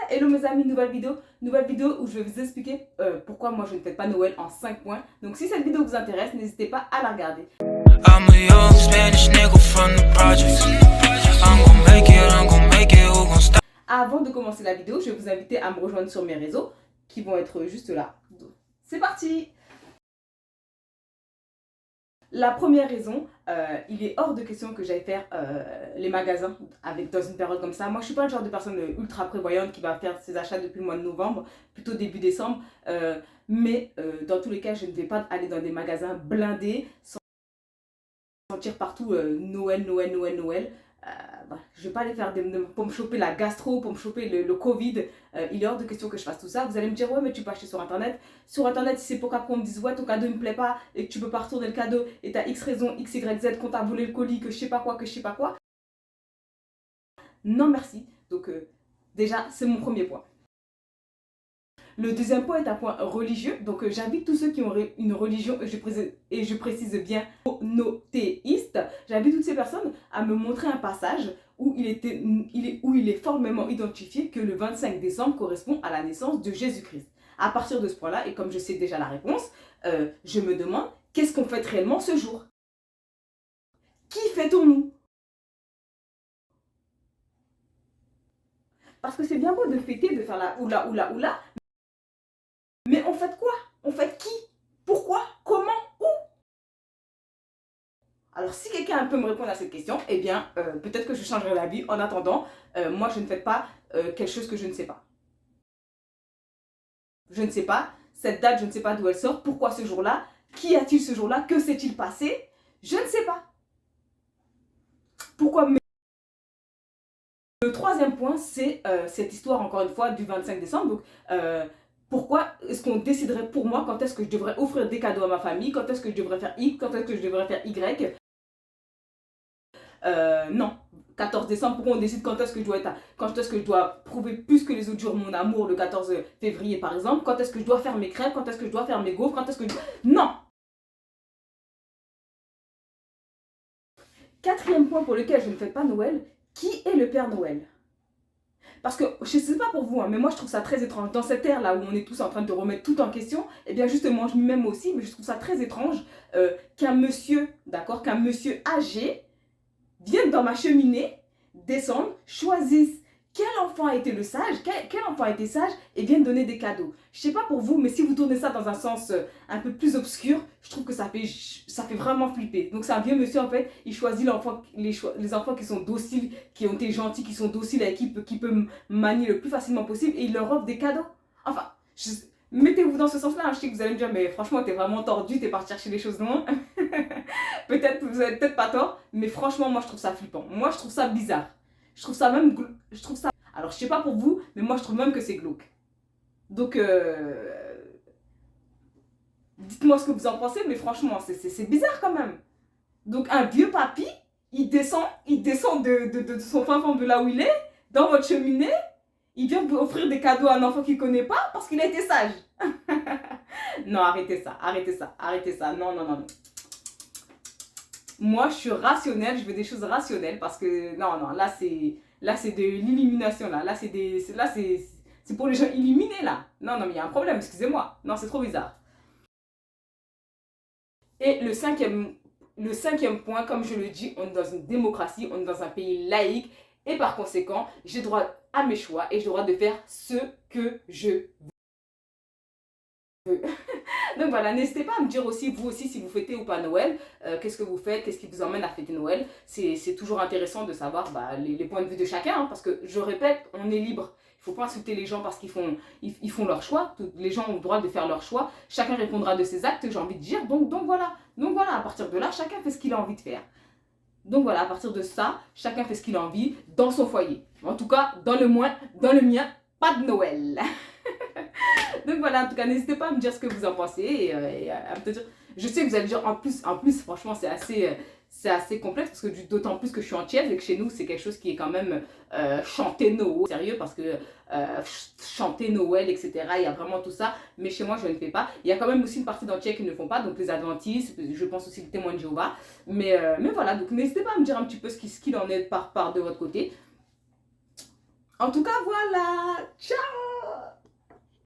Hello mes amis, nouvelle vidéo où je vais vous expliquer pourquoi moi je ne fête pas Noël en 5 points. Donc si cette vidéo vous intéresse, n'hésitez pas à la regarder. Avant de commencer la vidéo, je vais vous inviter à me rejoindre sur mes réseaux qui vont être juste là. C'est parti! La première raison, il est hors de question que j'aille faire les magasins dans une période comme ça. Moi, je ne suis pas le genre de personne ultra prévoyante qui va faire ses achats depuis le mois de novembre, plutôt début décembre. Mais dans tous les cas, je ne vais pas aller dans des magasins blindés, sentir partout Noël. Je ne vais pas aller faire pour me choper la gastro, pour me choper le Covid. Il est hors de question que je fasse tout ça. Vous allez me dire, ouais, mais tu peux acheter sur Internet. Sur Internet, si c'est pour qu'on me dise, ouais, ton cadeau ne me plaît pas et que tu peux pas retourner le cadeau et tu as X raison, X, Y, Z, qu'on t'a volé le colis, que je sais pas quoi. Non, merci. Donc, déjà, c'est mon premier point. Le deuxième point est un point religieux. Donc, j'invite tous ceux qui ont une religion, et je précise bien monothéiste, j'invite toutes ces personnes à me montrer un passage où il est formellement identifié que le 25 décembre correspond à la naissance de Jésus-Christ. À partir de ce point-là, et comme je sais déjà la réponse, je me demande qu'est-ce qu'on fête réellement ce jour? Qui fêtons-nous? Parce que c'est bien beau de fêter, de faire la oula. Mais on fête quoi? On fête qui? Pourquoi? Comment? Où? Alors si quelqu'un peut me répondre à cette question, eh bien peut-être que je changerai d'avis. En attendant, moi je ne fête pas quelque chose que je ne sais pas. Je ne sais pas, cette date, je ne sais pas d'où elle sort, pourquoi ce jour-là, qui a-t-il ce jour-là, que s'est-il passé? Je ne sais pas. Pourquoi? Le troisième point, c'est cette histoire, encore une fois, du 25 décembre. Donc, pourquoi est-ce qu'on déciderait pour moi quand est-ce que je devrais offrir des cadeaux à ma famille, quand est-ce que je devrais faire X, quand est-ce que je devrais faire Y? Non. 14 décembre, pourquoi on décide quand est-ce que je dois prouver plus que les autres jours mon amour le 14 février par exemple, quand est-ce que je dois faire mes crêpes, quand est-ce que je dois faire mes gaufres, quand est-ce que Non. Quatrième point pour lequel je ne fête pas Noël, qui est le Père Noël? Parce que, je ne sais pas pour vous, hein, mais moi je trouve ça très étrange. Dans cette ère là où on est tous en train de remettre tout en question, et bien justement, je m'y mets moi aussi, mais je trouve ça très étrange qu'un monsieur, d'accord, qu'un monsieur âgé vienne dans ma cheminée, descende, choisisse quel enfant a été le sage, quel enfant a été sage et vienne donner des cadeaux. Je sais pas pour vous, mais si vous tournez ça dans un sens un peu plus obscur, je trouve que ça fait vraiment flipper. Donc c'est un vieux monsieur en fait, il choisit les enfants qui sont dociles, qui ont été gentils, qui sont dociles et qui peut manier le plus facilement possible et il leur offre des cadeaux. Enfin, mettez-vous dans ce sens-là, hein. Je sais que vous allez me dire, mais franchement, t'es vraiment tordu, t'es parti chercher les choses loin. Peut-être, vous avez peut-être pas tort, mais franchement, moi, je trouve ça flippant. Moi, je trouve ça bizarre. Je trouve ça même... Alors, je sais pas pour vous, mais moi, je trouve même que c'est glauque. Donc, dites-moi ce que vous en pensez, mais franchement, c'est bizarre quand même. Donc, un vieux papy, il descend de son fin fond de là où il est, dans votre cheminée, il vient vous offrir des cadeaux à un enfant qu'il ne connaît pas parce qu'il a été sage. Non, arrêtez ça. Non. Moi, je suis rationnelle, je veux des choses rationnelles parce que, non, là, c'est de l'illumination, là. Là, c'est pour les gens illuminés, là. Non, mais il y a un problème, excusez-moi. Non, c'est trop bizarre. Et le cinquième point, comme je le dis, on est dans une démocratie, on est dans un pays laïque et par conséquent, j'ai droit à mes choix et j'ai droit de faire ce que je veux. Donc voilà, n'hésitez pas à me dire aussi, vous aussi, si vous fêtez ou pas Noël, qu'est-ce que vous faites, qu'est-ce qui vous emmène à fêter Noël. C'est toujours intéressant de savoir les points de vue de chacun, hein, parce que je répète, on est libre. Il ne faut pas insulter les gens parce qu'ils font leur choix. Les gens ont le droit de faire leur choix. Chacun répondra de ses actes, j'ai envie de dire. Donc voilà, à partir de là, chacun fait ce qu'il a envie de faire. Donc voilà, à partir de ça, chacun fait ce qu'il a envie dans son foyer. En tout cas, dans le mien, pas de Noël. Donc voilà, en tout cas, n'hésitez pas à me dire ce que vous en pensez et à me dire. Je sais que vous allez dire en plus, franchement, c'est assez complexe parce que d'autant plus que je suis entière et que chez nous, c'est quelque chose qui est quand même chanter Noël. Sérieux, parce que chanter Noël, etc., il y a vraiment tout ça. Mais chez moi, je ne fais pas. Il y a quand même aussi une partie d'entière qui ne font pas, donc les adventistes, je pense aussi les témoins de Jéhovah. Mais voilà, donc n'hésitez pas à me dire un petit peu ce qu'il en est par part de votre côté. En tout cas, voilà.